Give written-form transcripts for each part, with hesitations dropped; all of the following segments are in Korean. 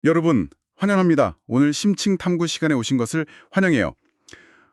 여러분, 환영합니다. 오늘 심층 탐구 시간에 오신 것을 환영해요.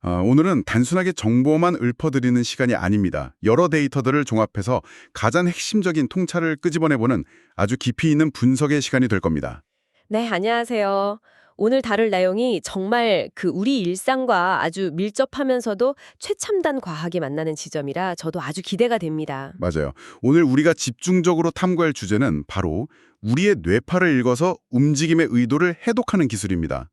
오늘은 단순하게 정보만 읊어드리는 시간이 아닙니다. 여러 데이터들을 종합해서 가장 핵심적인 통찰을 끄집어내보는 아주 깊이 있는 분석의 시간이 될 겁니다. 네, 안녕하세요. 오늘 다룰 내용이 정말 우리 일상과 아주 밀접하면서도 최첨단 과학이 만나는 지점이라 저도 아주 기대가 됩니다. 맞아요. 오늘 우리가 집중적으로 탐구할 주제는 바로 우리의 뇌파를 읽어서 움직임의 의도를 해독하는 기술입니다.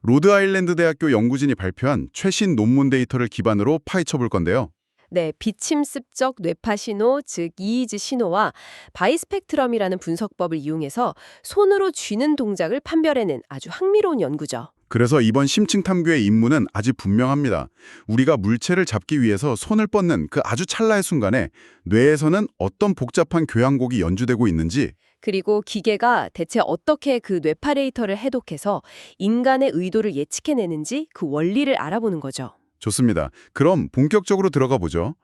로드아일랜드 대학교 연구진이 발표한 최신 논문 데이터를 기반으로 파헤쳐 볼 건데요. 네, 비침습적 뇌파 신호, 즉 이이즈 신호와 바이스펙트럼이라는 분석법을 이용해서 손으로 쥐는 동작을 판별해낸 아주 흥미로운 연구죠. 그래서 이번 심층 탐구의 임무는 아주 분명합니다. 우리가 물체를 잡기 위해서 손을 뻗는 그 아주 찰나의 순간에 뇌에서는 어떤 복잡한 교향곡이 연주되고 있는지, 그리고 기계가 대체 어떻게 그 뇌파 데이터를 해독해서 인간의 의도를 예측해내는지 그 원리를 알아보는 거죠. 좋습니다. 그럼 본격적으로 들어가 보죠.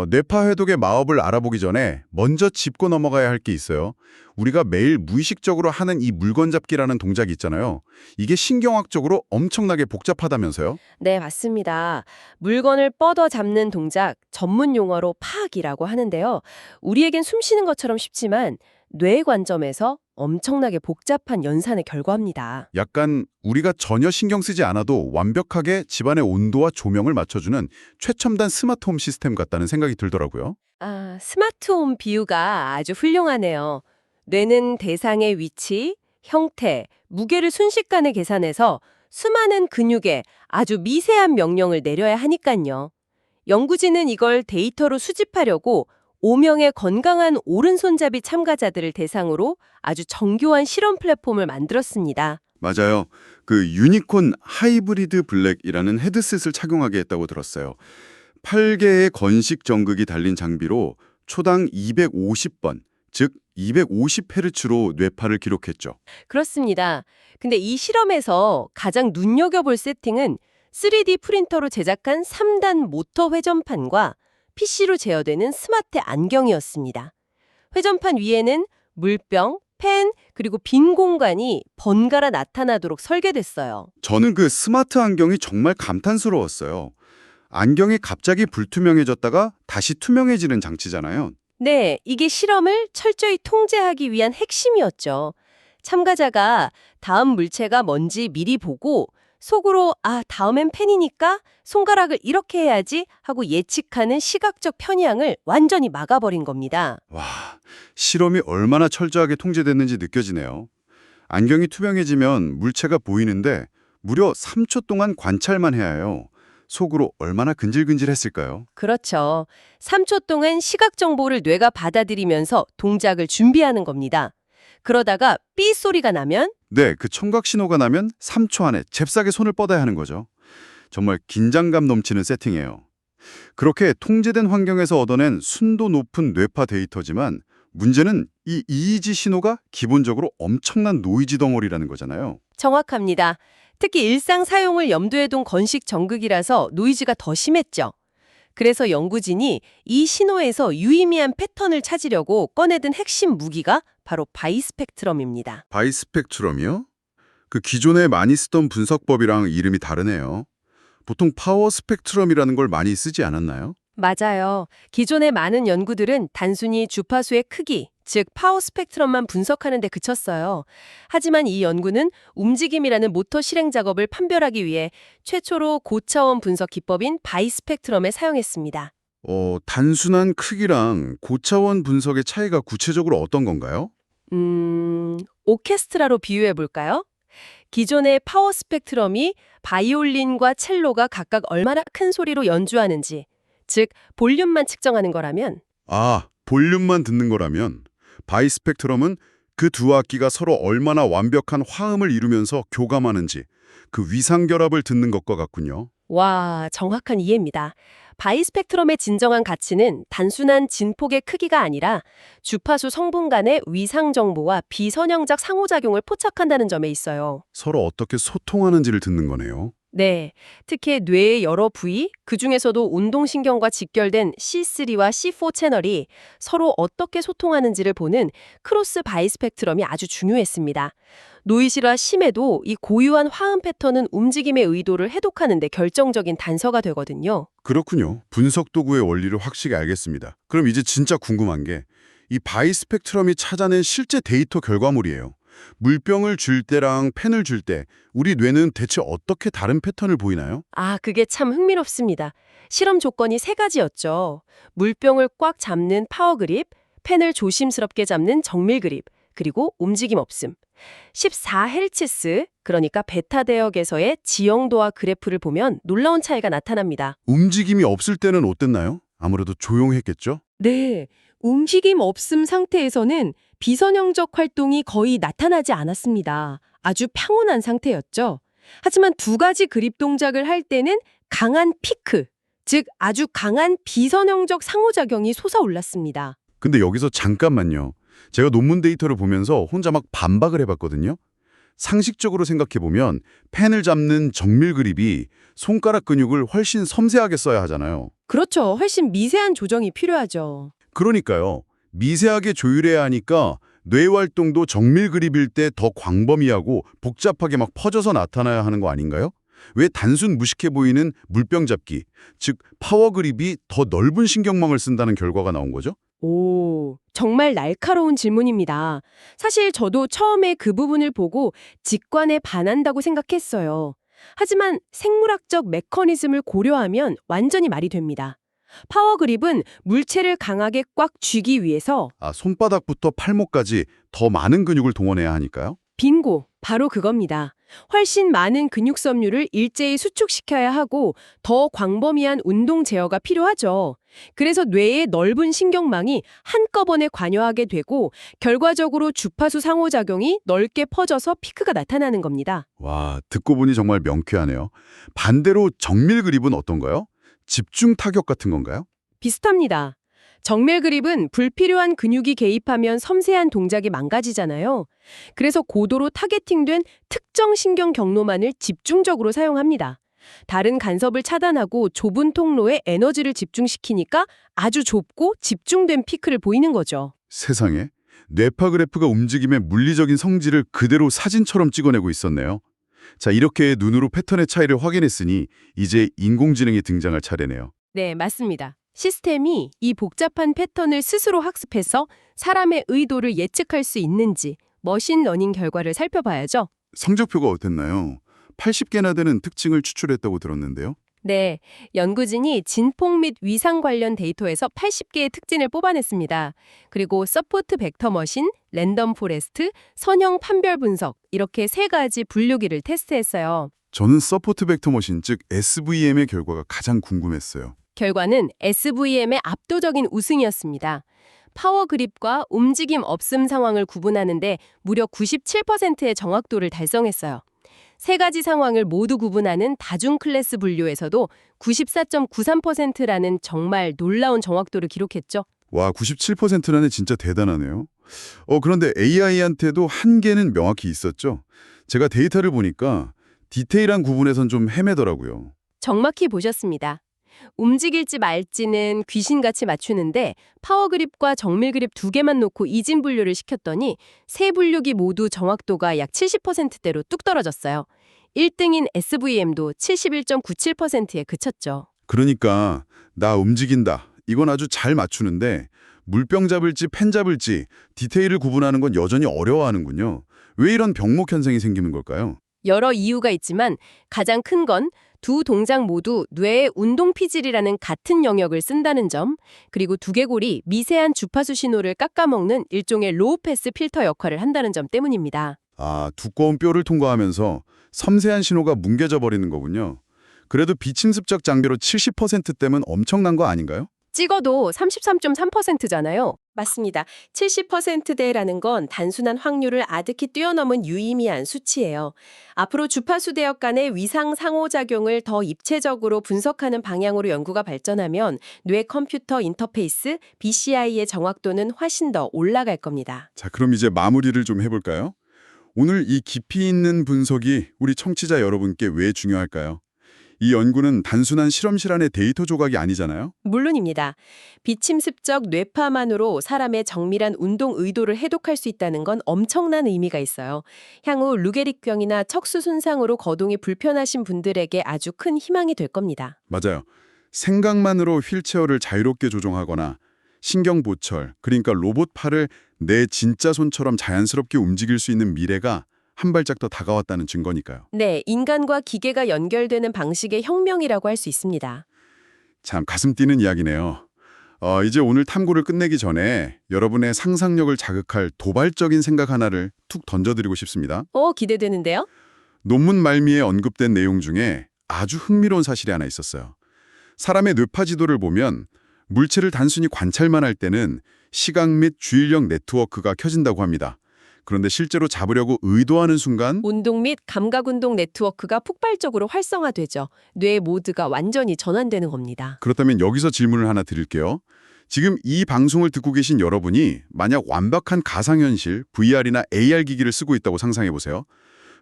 뇌파 해독의 마법을 알아보기 전에 먼저 짚고 넘어가야 할 게 있어요. 우리가 매일 무의식적으로 하는 이 물건 잡기라는 동작이 있잖아요. 이게 신경학적으로 엄청나게 복잡하다면서요? 네, 맞습니다. 물건을 뻗어 잡는 동작, 전문 용어로 파악이라고 하는데요. 우리에겐 숨 쉬는 것처럼 쉽지만 뇌 관점에서 엄청나게 복잡한 연산의 결과입니다. 약간 우리가 전혀 신경 쓰지 않아도 완벽하게 집안의 온도와 조명을 맞춰주는 최첨단 스마트홈 시스템 같다는 생각이 들더라고요. 아, 스마트홈 비유가 아주 훌륭하네요. 뇌는 대상의 위치, 형태, 무게를 순식간에 계산해서 수많은 근육에 아주 미세한 명령을 내려야 하니깐요. 연구진은 이걸 데이터로 수집하려고 5명의 건강한 오른손잡이 참가자들을 대상으로 아주 정교한 실험 플랫폼을 만들었습니다. 맞아요. 그 유니콘 하이브리드 블랙이라는 헤드셋을 착용하게 했다고 들었어요. 8개의 건식 전극이 달린 장비로 초당 250번, 즉 250Hz로 뇌파를 기록했죠. 그렇습니다. 근데 이 실험에서 가장 눈여겨볼 세팅은 3D 프린터로 제작한 3단 모터 회전판과 PC로 제어되는 스마트 안경이었습니다. 회전판 위에는 물병, 펜, 그리고 빈 공간이 번갈아 나타나도록 설계됐어요. 저는 그 스마트 안경이 정말 감탄스러웠어요. 안경이 갑자기 불투명해졌다가 다시 투명해지는 장치잖아요. 네, 이게 실험을 철저히 통제하기 위한 핵심이었죠. 참가자가 다음 물체가 뭔지 미리 보고 속으로 다음엔 펜이니까 손가락을 이렇게 해야지 하고 예측하는 시각적 편향을 완전히 막아버린 겁니다. 와, 실험이 얼마나 철저하게 통제됐는지 느껴지네요. 안경이 투명해지면 물체가 보이는데 무려 3초 동안 관찰만 해야 해요. 속으로 얼마나 근질근질했을까요? 그렇죠. 3초 동안 시각 정보를 뇌가 받아들이면서 동작을 준비하는 겁니다. 그러다가 삐 소리가 나면 네, 그 청각 신호가 나면 3초 안에 잽싸게 손을 뻗어야 하는 거죠. 정말 긴장감 넘치는 세팅이에요. 그렇게 통제된 환경에서 얻어낸 순도 높은 뇌파 데이터지만 문제는 이 EEG 신호가 기본적으로 엄청난 노이즈 덩어리라는 거잖아요. 정확합니다. 특히 일상 사용을 염두에 둔 건식 전극이라서 노이즈가 더 심했죠. 그래서 연구진이 이 신호에서 유의미한 패턴을 찾으려고 꺼내든 핵심 무기가 바로 바이스펙트럼입니다. 바이스펙트럼이요? 그 기존에 많이 쓰던 분석법이랑 이름이 다르네요. 보통 파워 스펙트럼이라는 걸 많이 쓰지 않았나요? 맞아요. 기존의 많은 연구들은 단순히 주파수의 크기, 즉 파워 스펙트럼만 분석하는 데 그쳤어요. 하지만 이 연구는 움직임이라는 모터 실행 작업을 판별하기 위해 최초로 고차원 분석 기법인 바이스펙트럼을 사용했습니다. 단순한 크기랑 고차원 분석의 차이가 구체적으로 어떤 건가요? 오케스트라로 비유해 볼까요? 기존의 파워 스펙트럼이 바이올린과 첼로가 각각 얼마나 큰 소리로 연주하는지, 즉 볼륨만 측정하는 거라면 볼륨만 듣는 거라면 바이스펙트럼은 그 두 악기가 서로 얼마나 완벽한 화음을 이루면서 교감하는지 그 위상결합을 듣는 것과 같군요. 와, 정확한 이해입니다. 바이스펙트럼의 진정한 가치는 단순한 진폭의 크기가 아니라 주파수 성분 간의 위상 정보와 비선형적 상호작용을 포착한다는 점에 있어요. 서로 어떻게 소통하는지를 듣는 거네요. 네, 특히 뇌의 여러 부위, 그중에서도 운동신경과 직결된 C3와 C4 채널이 서로 어떻게 소통하는지를 보는 크로스 바이스펙트럼이 아주 중요했습니다. 노이즈라 심해도 이 고유한 화음 패턴은 움직임의 의도를 해독하는 데 결정적인 단서가 되거든요. 그렇군요. 분석 도구의 원리를 확실히 알겠습니다. 그럼 이제 진짜 궁금한 게 이 바이스펙트럼이 찾아낸 실제 데이터 결과물이에요. 물병을 줄 때랑 펜을 줄 때 우리 뇌는 대체 어떻게 다른 패턴을 보이나요? 아, 그게 참 흥미롭습니다. 실험 조건이 세 가지였죠. 물병을 꽉 잡는 파워 그립, 펜을 조심스럽게 잡는 정밀 그립, 그리고 움직임 없음. 14Hz, 그러니까 베타 대역에서의 지형도와 그래프를 보면 놀라운 차이가 나타납니다. 움직임이 없을 때는 어땠나요? 아무래도 조용했겠죠? 네, 움직임 없음 상태에서는 비선형적 활동이 거의 나타나지 않았습니다. 아주 평온한 상태였죠. 하지만 두 가지 그립 동작을 할 때는 강한 피크, 즉 아주 강한 비선형적 상호작용이 솟아올랐습니다. 근데 여기서 잠깐만요. 제가 논문 데이터를 보면서 혼자 막 반박을 해봤거든요. 상식적으로 생각해보면 펜을 잡는 정밀 그립이 손가락 근육을 훨씬 섬세하게 써야 하잖아요. 그렇죠. 훨씬 미세한 조정이 필요하죠. 그러니까요. 미세하게 조율해야 하니까 뇌 활동도 정밀 그립일 때 더 광범위하고 복잡하게 막 퍼져서 나타나야 하는 거 아닌가요? 왜 단순 무식해 보이는 물병 잡기, 즉 파워 그립이 더 넓은 신경망을 쓴다는 결과가 나온 거죠? 오, 정말 날카로운 질문입니다. 사실 저도 처음에 그 부분을 보고 직관에 반한다고 생각했어요. 하지만 생물학적 메커니즘을 고려하면 완전히 말이 됩니다. 파워 그립은 물체를 강하게 꽉 쥐기 위해서 손바닥부터 팔목까지 더 많은 근육을 동원해야 하니까요? 빙고, 바로 그겁니다. 훨씬 많은 근육 섬유를 일제히 수축시켜야 하고 더 광범위한 운동 제어가 필요하죠. 그래서 뇌의 넓은 신경망이 한꺼번에 관여하게 되고 결과적으로 주파수 상호작용이 넓게 퍼져서 피크가 나타나는 겁니다. 와, 듣고 보니 정말 명쾌하네요. 반대로 정밀 그립은 어떤가요? 집중 타격 같은 건가요? 비슷합니다. 정밀 그립은 불필요한 근육이 개입하면 섬세한 동작이 망가지잖아요. 그래서 고도로 타겟팅된 특정 신경 경로만을 집중적으로 사용합니다. 다른 간섭을 차단하고 좁은 통로에 에너지를 집중시키니까 아주 좁고 집중된 피크를 보이는 거죠. 세상에, 뇌파 그래프가 움직임의 물리적인 성질을 그대로 사진처럼 찍어내고 있었네요. 자, 이렇게 눈으로 패턴의 차이를 확인했으니 이제 인공지능이 등장할 차례네요. 네, 맞습니다. 시스템이 이 복잡한 패턴을 스스로 학습해서 사람의 의도를 예측할 수 있는지 머신러닝 결과를 살펴봐야죠. 성적표가 어땠나요? 80개나 되는 특징을 추출했다고 들었는데요. 네, 연구진이 진폭 및 위상 관련 데이터에서 80개의 특징을 뽑아냈습니다. 그리고 서포트 벡터 머신, 랜덤 포레스트, 선형 판별 분석 이렇게 세 가지 분류기를 테스트했어요. 저는 서포트 벡터 머신, 즉 SVM의 결과가 가장 궁금했어요. 결과는 SVM의 압도적인 우승이었습니다. 파워 그립과 움직임 없음 상황을 구분하는데 무려 97%의 정확도를 달성했어요. 세 가지 상황을 모두 구분하는 다중 클래스 분류에서도 94.93%라는 정말 놀라운 정확도를 기록했죠. 와, 97%라니 진짜 대단하네요. 그런데 AI한테도 한계는 명확히 있었죠. 제가 데이터를 보니까 디테일한 구분에선 좀 헤매더라고요. 정확히 보셨습니다. 움직일지 말지는 귀신같이 맞추는데 파워 그립과 정밀 그립 두 개만 놓고 이진 분류를 시켰더니 세 분류기 모두 정확도가 약 70%대로 뚝 떨어졌어요. 1등인 SVM도 71.97%에 그쳤죠. 그러니까 나 움직인다. 이건 아주 잘 맞추는데 물병 잡을지 펜 잡을지 디테일을 구분하는 건 여전히 어려워하는군요. 왜 이런 병목 현상이 생기는 걸까요? 여러 이유가 있지만 가장 큰 건 두 동작 모두 뇌의 운동 피질이라는 같은 영역을 쓴다는 점, 그리고 두개골이 미세한 주파수 신호를 깎아먹는 일종의 로우 패스 필터 역할을 한다는 점 때문입니다. 두꺼운 뼈를 통과하면서 섬세한 신호가 뭉개져 버리는 거군요. 그래도 비침습적 장비로 70%대면 엄청난 거 아닌가요? 찍어도 33.3%잖아요. 맞습니다. 70%대라는 건 단순한 확률을 아득히 뛰어넘은 유의미한 수치예요. 앞으로 주파수 대역 간의 위상 상호작용을 더 입체적으로 분석하는 방향으로 연구가 발전하면 뇌 컴퓨터 인터페이스, BCI의 정확도는 훨씬 더 올라갈 겁니다. 자, 그럼 이제 마무리를 좀 해볼까요? 오늘 이 깊이 있는 분석이 우리 청취자 여러분께 왜 중요할까요? 이 연구는 단순한 실험실 안의 데이터 조각이 아니잖아요. 물론입니다. 비침습적 뇌파만으로 사람의 정밀한 운동 의도를 해독할 수 있다는 건 엄청난 의미가 있어요. 향후 루게릭병이나 척수 손상으로 거동이 불편하신 분들에게 아주 큰 희망이 될 겁니다. 맞아요. 생각만으로 휠체어를 자유롭게 조종하거나 신경보철, 그러니까 로봇 팔을 내 진짜 손처럼 자연스럽게 움직일 수 있는 미래가 한 발짝 더 다가왔다는 증거니까요. 네, 인간과 기계가 연결되는 방식의 혁명이라고 할 수 있습니다. 참 가슴 뛰는 이야기네요. 이제 오늘 탐구를 끝내기 전에 여러분의 상상력을 자극할 도발적인 생각 하나를 툭 던져드리고 싶습니다. 기대되는데요? 논문 말미에 언급된 내용 중에 아주 흥미로운 사실이 하나 있었어요. 사람의 뇌파 지도를 보면 물체를 단순히 관찰만 할 때는 시각 및 주의력 네트워크가 켜진다고 합니다. 그런데 실제로 잡으려고 의도하는 순간 운동 및 감각운동 네트워크가 폭발적으로 활성화되죠. 뇌 모드가 완전히 전환되는 겁니다. 그렇다면 여기서 질문을 하나 드릴게요. 지금 이 방송을 듣고 계신 여러분이 만약 완벽한 가상현실, VR이나 AR 기기를 쓰고 있다고 상상해 보세요.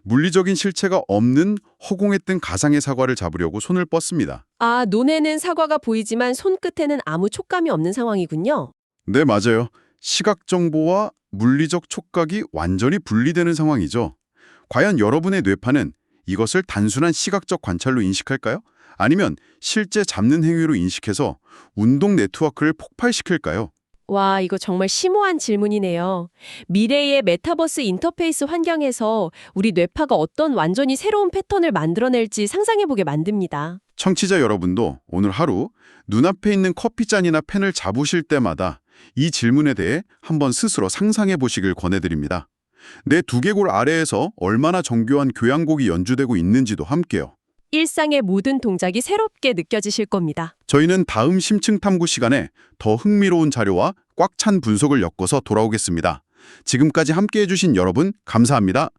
물리적인 실체가 없는 허공에 뜬 가상의 사과를 잡으려고 손을 뻗습니다. 아, 눈에는 사과가 보이지만 손끝에는 아무 촉감이 없는 상황이군요. 네, 맞아요. 시각 정보와 물리적 촉각이 완전히 분리되는 상황이죠. 과연 여러분의 뇌파는 이것을 단순한 시각적 관찰로 인식할까요? 아니면 실제 잡는 행위로 인식해서 운동 네트워크를 폭발시킬까요? 와, 이거 정말 심오한 질문이네요. 미래의 메타버스 인터페이스 환경에서 우리 뇌파가 어떤 완전히 새로운 패턴을 만들어낼지 상상해보게 만듭니다. 청취자 여러분도 오늘 하루 눈앞에 있는 커피잔이나 펜을 잡으실 때마다 이 질문에 대해 한번 스스로 상상해 보시길 권해드립니다. 내 두개골 아래에서 얼마나 정교한 교향곡이 연주되고 있는지도 함께요. 일상의 모든 동작이 새롭게 느껴지실 겁니다. 저희는 다음 심층 탐구 시간에 더 흥미로운 자료와 꽉 찬 분석을 엮어서 돌아오겠습니다. 지금까지 함께해 주신 여러분 감사합니다.